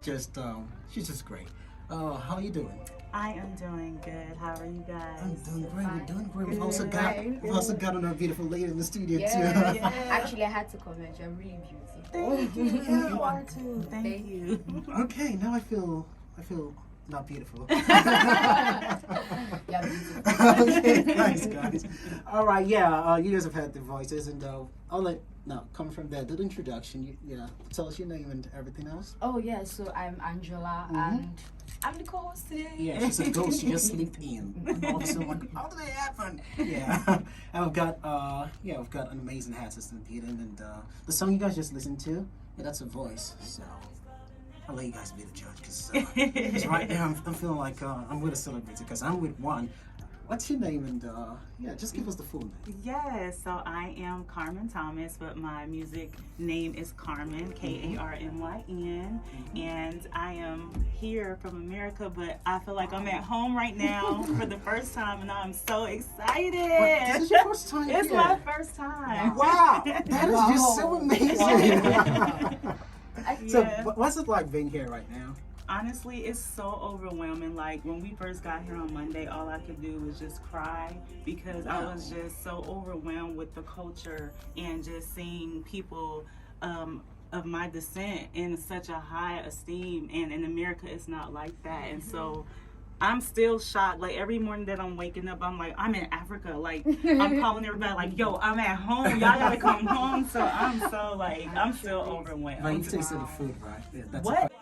she's just great. How are you doing? I am doing good. How are you guys? I'm doing great. We're doing great. We've Good. also got another beautiful lady in the studio too. Yeah. Actually, I had to comment. You're really beautiful. Thank you. And you are too. Thank you. Okay, now I feel not beautiful. Yeah, beautiful. Okay, nice guys. All right, yeah. You guys have heard the voices, and come from there. The introduction. Tell us your name and everything else. Oh yeah, so I'm Angela, and I'm the co-host today. Yeah, she's a ghost. She just slipped in. All of a sudden, like, how did it happen? Yeah, and we've got an amazing hat assistant, Peter, and the song you guys just listened to. Yeah, that's a voice. So I'll let you guys be the judge, because right now I'm feeling like I'm with a celebrity, because I'm with one. What's your name? And just give us the full name. Yes, so I am Carmen Thomas, but my music name is Carmen, Karmyn, and I am here from America, but I feel like I'm at home right now for the first time, and I'm so excited. This is your first time It's here? my first time. Wow, that is just so amazing. So, Yeah. what's it like being here right now? Honestly, it's so overwhelming. Like when we first got here on Monday, all I could do was just cry because I was just so overwhelmed with the culture and just seeing people of my descent in such a high esteem. And in America, it's not like that. And so I'm still shocked. Like every morning that I'm waking up, I'm like, I'm in Africa. Like I'm calling everybody like, yo, I'm at home. Y'all gotta come home. So I'm still overwhelmed. But you tasted the food, right? Yeah, that's What?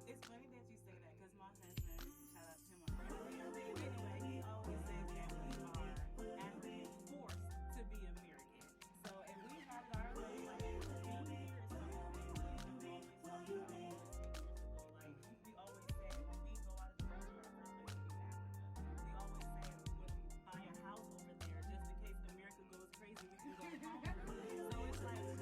It's funny that you say that because my husband, shout out to him, anyway, he always says that we are African forced to be American. So if we have our way, like being here is something that we always talk about. Like we always say when we go out of the country, our first place will be Africa. We always say when we buy a house over there, just in case America goes crazy, we can go home. So it's like,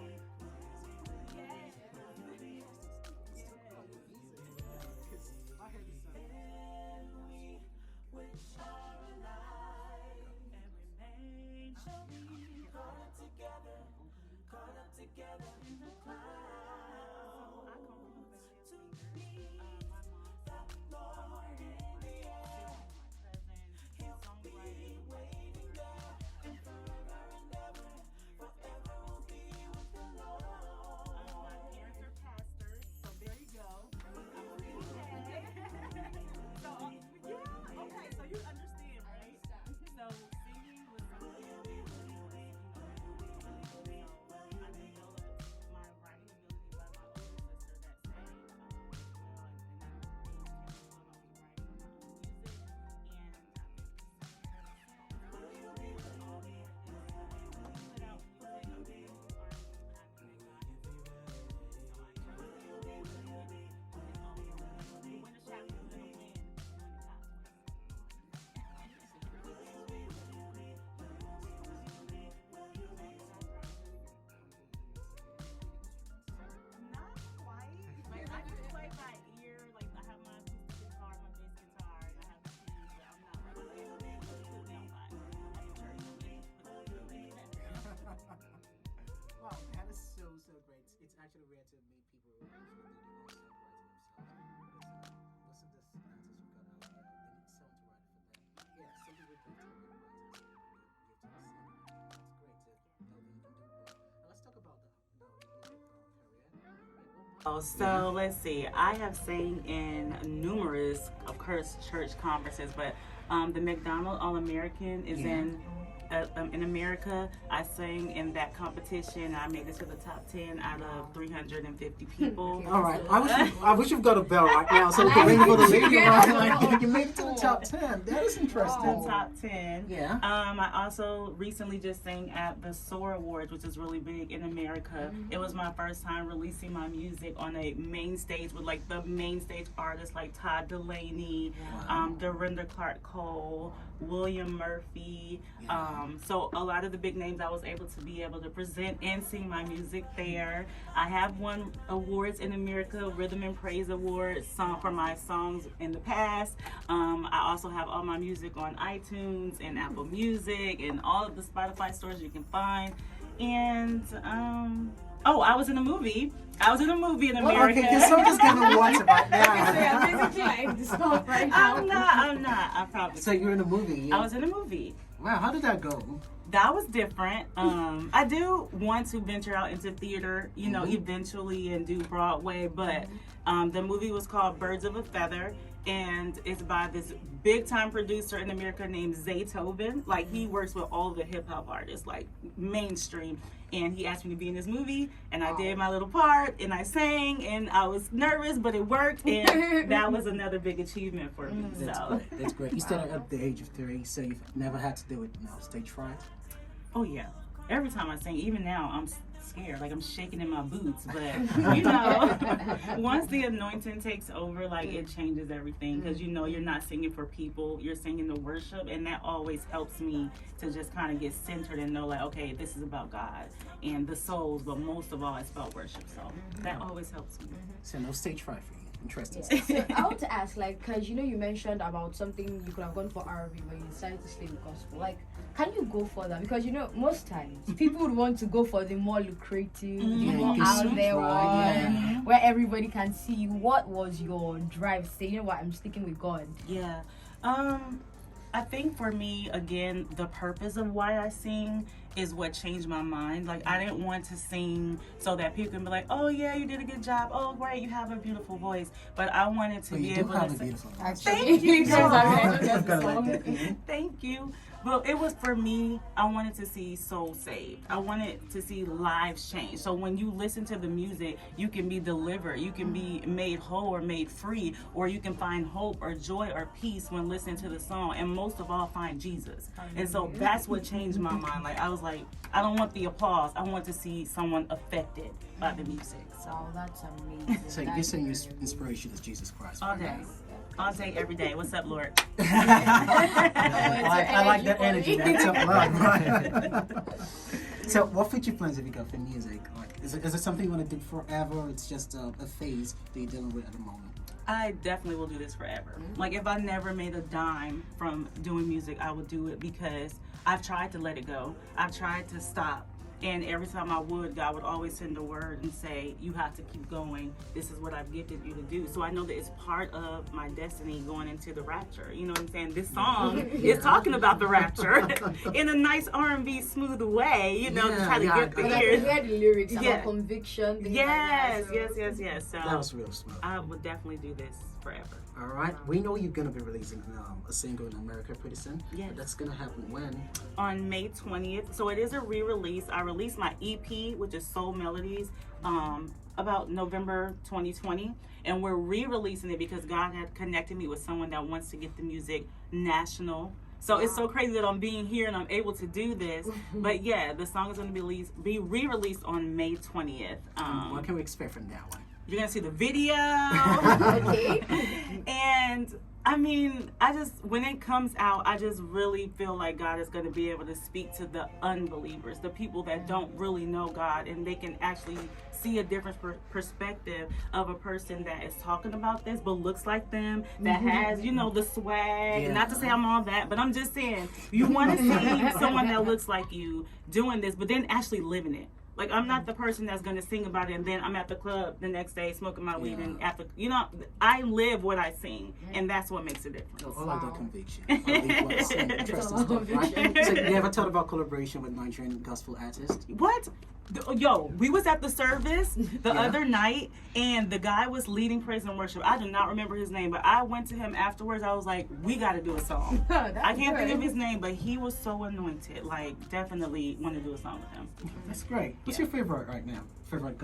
together in the clouds. I come from a family of singers. My mom's Lord in the air. My cousin, songwriter, and forever and ever will be with the Lord. My parents are pastors, so there you go. So okay, so you understand, right? So singing was something that really was. Actually rare to meet people who do the whole songwriting themselves. Most of the artists we've got out there, they need someone to write for them. Yeah, something we can tell the writers give to us. It's great to know that you can do well. Now let's talk about your career. So let's see. I have sang in numerous, of course, church conferences, but the McDonald All-American is in America. I sang in that competition. I made it to the top 10 out of 350 people. All right. I wish you've got a bell right now so we can ring for the lady. Right? You made it to the top 10. That is interesting. The top 10. Yeah. I also recently just sang at the SOAR Awards, which is really big in America. It was my first time releasing my music on a main stage with like the main stage artists like Todd Delaney, Dorinda Clark Cole, William Murphy. So a lot of the big names I was able to present and sing my music there. I have won awards in America, Rhythm and Praise Awards for my songs in the past. I also have all my music on iTunes and Apple Music and all of the Spotify stores you can find. And I was in a movie. I was in a movie in America. Okay, so I'm just gonna watch it right now. So you're basically like the stuff right now. I'm not. I probably. So you're in a movie. Yeah? I was in a movie. Wow, how did that go? That was different. I do want to venture out into theater, eventually and do Broadway, but the movie was called Birds of a Feather, and it's by this big time producer in America named Zaytoven. Like, he works with all the hip hop artists, like mainstream. And he asked me to be in this movie, and I did my little part, and I sang, and I was nervous, but it worked, and that was another big achievement for me. That's great. You started at the age of 3, so you've never had to do it stage fright? Oh yeah. Every time I sing, even now, I'm scared. Like, I'm shaking in my boots. But, once the anointing takes over, like, it changes everything. Because, you're not singing for people. You're singing to worship. And that always helps me to just kind of get centered and know, like, okay, this is about God and the souls. But most of all, it's about worship. So that always helps me. So no stage fright for you. Interesting. Yeah. So I want to ask, like, because you mentioned about something you could have gone for R&B, but you decided to stay with gospel. Like, can you go for that? Because most times people would want to go for the more lucrative, more out there one, where everybody can see you. What was your drive? Say, what, I'm sticking with God. Yeah. I think for me, again, the purpose of why I sing is what changed my mind. Like, I didn't want to sing so that people can be like, oh yeah, you did a good job. Oh great, you have a beautiful voice. But I wanted to be able to sing. Thank you. Thank you. Well, it was for me, I wanted to see souls saved. I wanted to see lives change. So when you listen to the music, you can be delivered. You can be made whole or made free, or you can find hope or joy or peace when listening to the song. And most of all, find Jesus. And so that's what changed my mind. Like, I was like, I don't want the applause. I want to see someone affected by the music. So that's amazing. So you're saying your inspiration is Jesus Christ. All day. All day, every day. What's up, Lord? I like that energy. That's up, love, right? So, what future plans have you got for music? Like, is it something you want to do forever, or it's just a phase that you're dealing with at the moment? I definitely will do this forever. Like, if I never made a dime from doing music, I would do it because I've tried to let it go. I've tried to stop. And every time I would, God would always send a word and say, you have to keep going. This is what I've gifted you to do. So I know that it's part of my destiny going into the rapture. You know what I'm saying? This song is talking about the rapture in a nice R&B smooth way, to try to get the ears. I hear the lyrics about conviction. Yes. So that was real smooth. I would definitely do this forever. All right. We know you're going to be releasing a single in America pretty soon. Yes. That's going to happen when? On May 20th. So it is a re-release. I released my EP, which is Soul Melodies, about November 2020. And we're re-releasing it because God had connected me with someone that wants to get the music national. So it's so crazy that I'm being here and I'm able to do this. But yeah, the song is going to be re-released on May 20th. What can we expect from that one? You're going to see the video. Okay. And I mean, when it comes out, I just really feel like God is going to be able to speak to the unbelievers, the people that don't really know God, and they can actually see a different perspective of a person that is talking about this, but looks like them, that has, the swag. Yeah. Not to say I'm all that, but I'm just saying, you want to see someone that looks like you doing this, but then actually living it. Like, I'm not the person that's going to sing about it and then I'm at the club the next day smoking my weed and after, I live what I sing, and that's what makes a difference. I like that conviction. So you ever thought about collaboration with Nigerian gospel artists? What? Yo, we was at the service the other night, and the guy was leading praise and worship. I do not remember his name, but I went to him afterwards. I was like, we got to do a song. I can't think of his name, but he was so anointed. Like, definitely want to do a song with him. That's great. What's your favorite right now? Favorite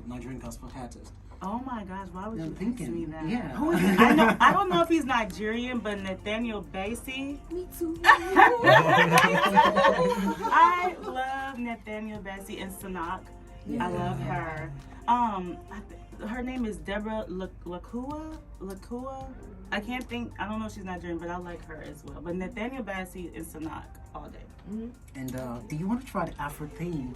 Nigerian gospel artist? Oh my gosh, why would you ask me that? Yeah. Who is he? I don't know if he's Nigerian, but Nathaniel Bassey. Me too. I love Nathaniel Bassey and Sanak. I love her. Her name is Deborah Lakua. I can't think. I don't know if she's Nigerian, but I like her as well. But Nathaniel Bassey and Sanak all day. Mm-hmm. And do you want to try the Afro theme,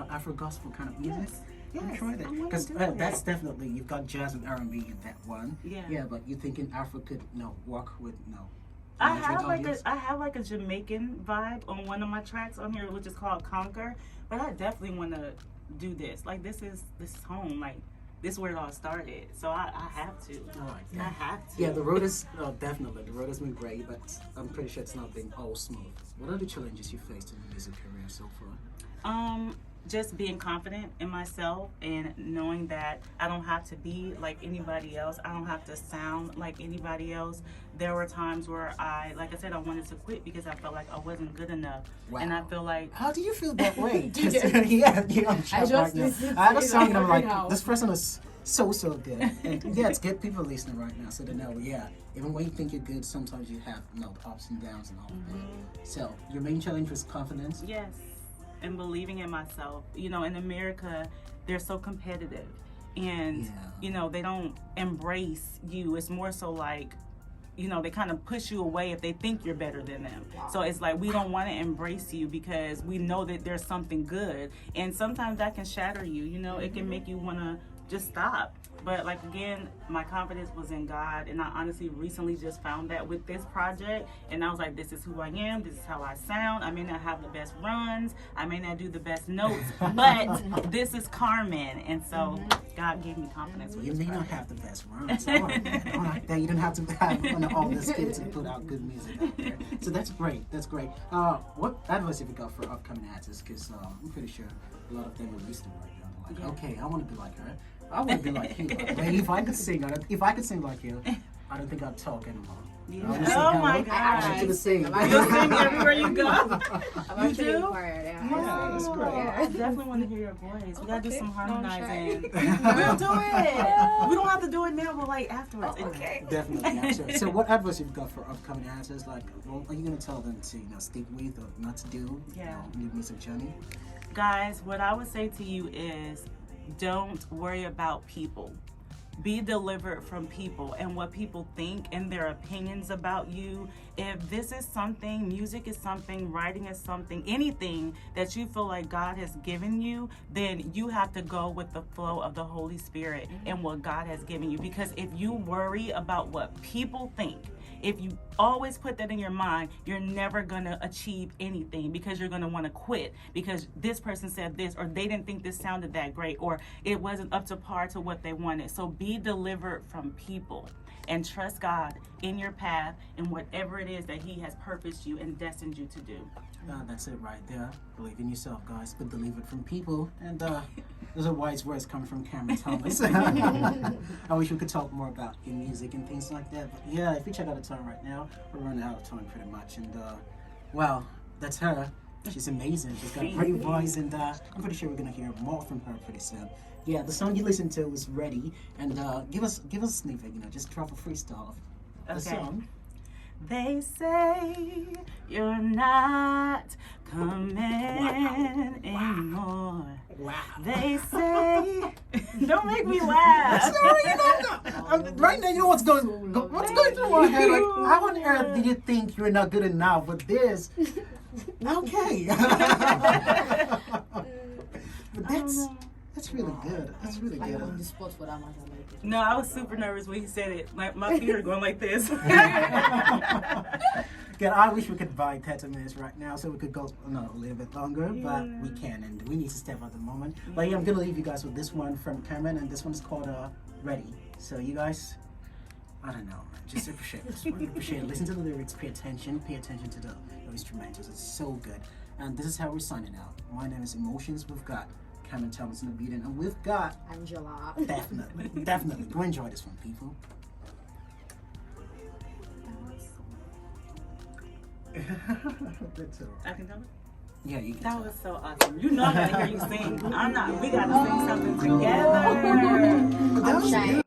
Afro gospel kind of music? Yes. Yeah, try that. Because that's definitely, you've got jazz and R&B in that one. Yeah. Yeah, but you thinking Afro could work with I have like a Jamaican vibe on one of my tracks on here, which is called Conquer. But I definitely want to do this. Like this is home. Like this is where it all started. So I have to. I have to. Yeah, the road is definitely. The road has been great, but I'm pretty sure it's not been all smooth. What are the challenges you faced in your music career so far? Just being confident in myself and knowing that I don't have to be like anybody else. I don't have to sound like anybody else. There were times where I wanted to quit because I felt like I wasn't good enough. Wow. And I feel like... How do you feel that way? Yeah, I'm shocked right now. I had a song and I'm like, this person is so good. And yeah, it's good people listening right now so they know, yeah, even when you think you're good, sometimes you have the ups and downs and all of that. So your main challenge was confidence? Yes. And believing in myself. You know, in America, they're so competitive. And, you know, they don't embrace you. It's more so like, you know, they kind of push you away if they think you're better than them. Wow. So it's like, we don't want to embrace you because we know that there's something good. And sometimes that can shatter you. You know, it can make you want to just stop. But like, again, my confidence was in God, and I honestly recently just found that with this project, and I was like, this is who I am, this is how I sound. I may not have the best runs, I may not do the best notes, but this is Carmen, and so God gave me confidence with You this may project. not have the best runs. All right. You don't have to have all the skills to put out good music out there. So that's great. What advice have you got for upcoming artists? Because I'm pretty sure a lot of them are listening right now. Like, okay, I want to be like her. I want to be like you. Like, if I could sing like you, I don't think I'd talk anymore. Yeah. Oh my gosh. I should sing. You'll sing everywhere you go. I'm actually inquired. Yeah, that's great. I definitely want to hear your voice. We gotta do some harmonizing. We'll do it. We don't have to do it now, but like afterwards. Okay. Definitely. Sure. So, what advice have you got for upcoming artists? Like, what are you gonna tell them to stick with or not to do? New music journey. Guys, what I would say to you is, don't worry about people. Be delivered from people and what people think and their opinions about you. If this is something, music is something, writing is something, anything that you feel like God has given you, then you have to go with the flow of the Holy Spirit and what God has given you. Because if you worry about what people think, if you always put that in your mind, you're never going to achieve anything, because you're going to want to quit because this person said this, or they didn't think this sounded that great, or it wasn't up to par to what they wanted. So be delivered from people and trust God in your path and whatever it is that He has purposed you and destined you to do. That's it right there. Believe in yourself, guys. Be delivered from people. And those are wise words coming from Cameron Thomas. I wish we could talk more about your music and things like that. But yeah, if you check out the time right now, we're running out of time pretty much. And well, that's her. She's amazing. She's got a great voice, and I'm pretty sure we're gonna hear more from her pretty soon. Yeah, the song you listened to was Ready, and give us a snippet. Just drop a freestyle of the song. They say you're not coming anymore. Wow. They say, don't make me laugh. Sorry, right now, you know what's going through my head. Like, how on earth do you think you're not good enough with this? Okay. But that's really good. That's really good. On the spot for that matter. No, I was super nervous when he said it. My feet are going like this. Yeah, I wish we could buy 30 minutes right now so we could go a little bit longer, but we can, and we need to step at the moment. But yeah, I'm gonna leave you guys with this one from Cameron, and this one's called Ready. So you guys, I don't know, man, just appreciate this one. Appreciate it. Listen to the lyrics, pay attention to the instrumentals. It's so good. And this is how we're signing out. My name is Emotions. We've got Cameron Thomas in the beating, and we've got Angela. Definitely. Go enjoy this one, people. That's all right. I can tell it? Yeah, you can. That was so awesome. You know I gotta hear you sing. We gotta sing something together. That was good.